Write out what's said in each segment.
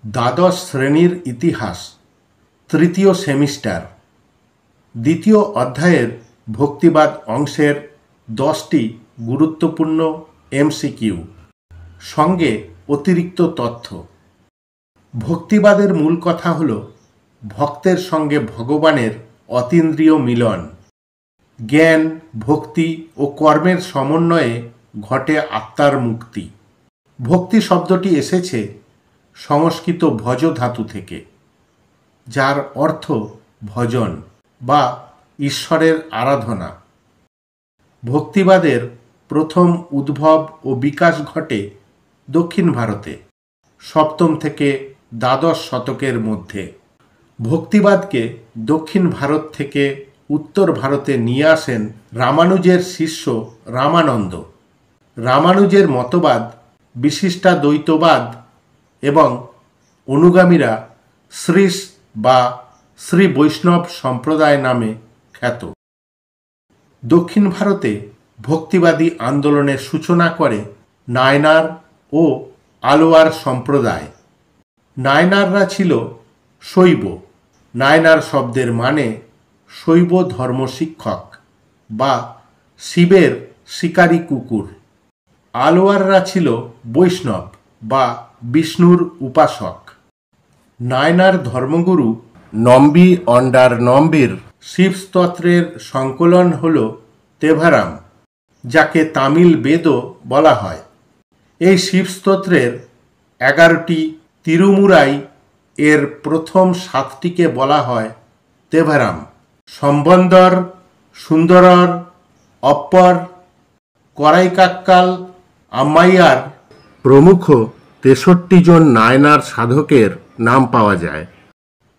দ্বাদশ শ্রেণীর ইতিহাস, তৃতীয় সেমিস্টার, দ্বিতীয় অধ্যায়ের ভক্তিবাদ অংশের 10টি গুরুত্বপূর্ণ এমসিকিউ সঙ্গে অতিরিক্ত তথ্য। ভক্তিবাদের মূল কথা হল ভক্তের সঙ্গে ভগবানের অতীন্দ্রিয় মিলন। জ্ঞান, ভক্তি ও কর্মের সমন্বয়ে ঘটে আত্মার মুক্তি। ভক্তি শব্দটি এসেছে সংস্কৃত ভজ ধাতু থেকে, যার অর্থ ভজন বা ঈশ্বরের আরাধনা। ভক্তিবাদের প্রথম উদ্ভব ও বিকাশ ঘটে দক্ষিণ ভারতে 7ম থেকে দ্বাদশ শতকের মধ্যে। ভক্তিবাদকে দক্ষিণ ভারত থেকে উত্তর ভারতে নিয়ে আসেন রামানুজের শিষ্য রামানন্দ। রামানুজের মতবাদ বিশিষ্টাদ্বৈতবাদ এবং অনুগামীরা শ্রীশ বা শ্রী বৈষ্ণব সম্প্রদায় নামে খ্যাত। দক্ষিণ ভারতে ভক্তিবাদী আন্দোলনের সূচনা করে নায়নার ও আলোয়ার সম্প্রদায়। নায়নাররা ছিল শৈব। নায়নার শব্দের মানে শৈব ধর্ম শিক্ষক বা শিবের শিকারী কুকুর। আলোয়াররা ছিল বৈষ্ণব বা বিষ্ণুর উপাসক। নায়নার ধর্মগুরু নম্বি অন্ডার নম্বির শিবস্তোত্রের সংকলন হল তেভারাম, যাকে তামিল বেদও বলা হয়। এই শিবস্তোত্রের 11টি তিরুমুরাই এর প্রথম 7টিকে বলা হয় তেভারাম। সম্বন্দর, সুন্দরর, অপ্পর, করাইকাক্কাল, আম্মাইয়ার প্রমুখ 63 জন নায়নার সাধকের নাম পাওয়া যায়।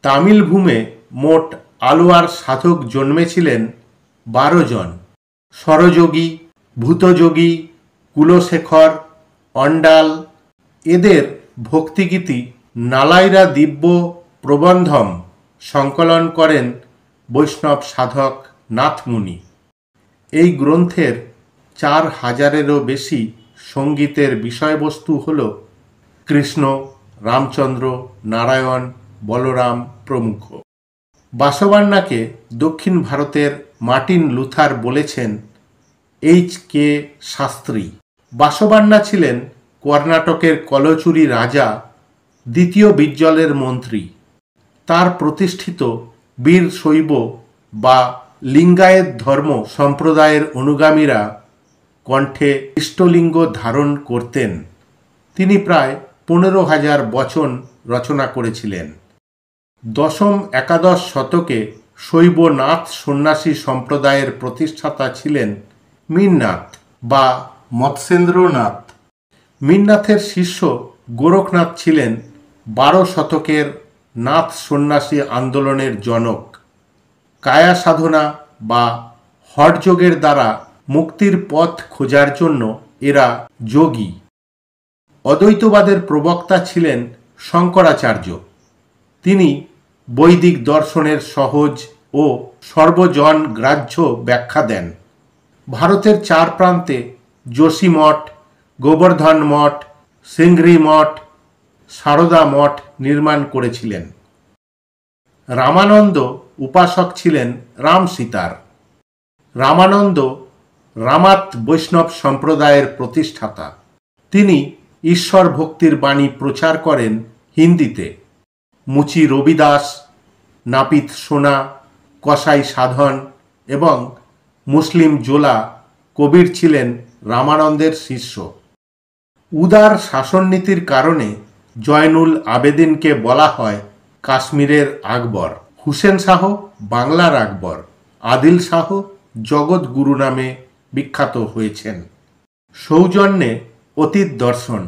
তামিল ভূমে মোট আলোয়ার সাধক জন্মেছিলেন 12 জন। স্বরযোগী, ভূতযোগী, কুলশেখর, অন্ডাল এদের ভক্তিগীতি নালাইরা দিব্য প্রবন্ধম সংকলন করেন বৈষ্ণব সাধক নাথমুনি। এই গ্রন্থের 4000-এরও বেশি সঙ্গীতের বিষয়বস্তু হল কৃষ্ণ, রামচন্দ্র, নারায়ণ, বলরাম প্রমুখ। বাসবান্নাকে দক্ষিণ ভারতের মার্টিন লুথার বলেছেন H.K. শাস্ত্রী। বাসবান্না ছিলেন কর্ণাটকের কলচুরি রাজা দ্বিতীয় বিজ্জলের মন্ত্রী। তার প্রতিষ্ঠিত বীর শৈব বা লিঙ্গায়েত ধর্ম সম্প্রদায়ের অনুগামীরা কণ্ঠে ইষ্টলিঙ্গ ধারণ করতেন। তিনি প্রায় 15,000 বচন রচনা করেছিলেন। দশম-একাদশ শতকে শৈব নাথ সন্ন্যাসী সম্প্রদায়ের প্রতিষ্ঠাতা ছিলেন মীননাথ বা মৎস্যেন্দ্রনাথ। মীননাথের শিষ্য গোরখনাথ ছিলেন 12 শতকের নাথ সন্ন্যাসী আন্দোলনের জনক। কায়া সাধনা বা হঠযোগের দ্বারা মুক্তির পথ খোঁজার জন্য এরা যোগী। অদ্বৈতবাদের প্রবক্তা ছিলেন শঙ্করাচার্য। তিনি বৈদিক দর্শনের সহজ ও সর্বজন গ্রাহ্য ব্যাখ্যা দেন। ভারতের 4 প্রান্তে যোশী মঠ, গোবর্ধন মঠ, সিংঘ্রি মঠ, সারদা মঠ নির্মাণ করেছিলেন। রামানন্দ উপাসক ছিলেন রাম সীতার। রামানন্দ রামাত বৈষ্ণব সম্প্রদায়ের প্রতিষ্ঠাতা। তিনি ঈশ্বর ভক্তির বাণী প্রচার করেন হিন্দিতে। মুচি রবিদাস, নাপিত সোনা, কসাই সাধন এবং মুসলিম জোলা কবির ছিলেন রামানন্দের শিষ্য। উদার শাসননীতির কারণে জয়নুল আবেদিনকে বলা হয় কাশ্মীরের আকবর, হুসেন শাহ বাংলার আকবর, আদিল শাহ জগৎগুরু নামে বিখ্যাত হয়েছেন। সৌজন্যে অতীত দর্শন।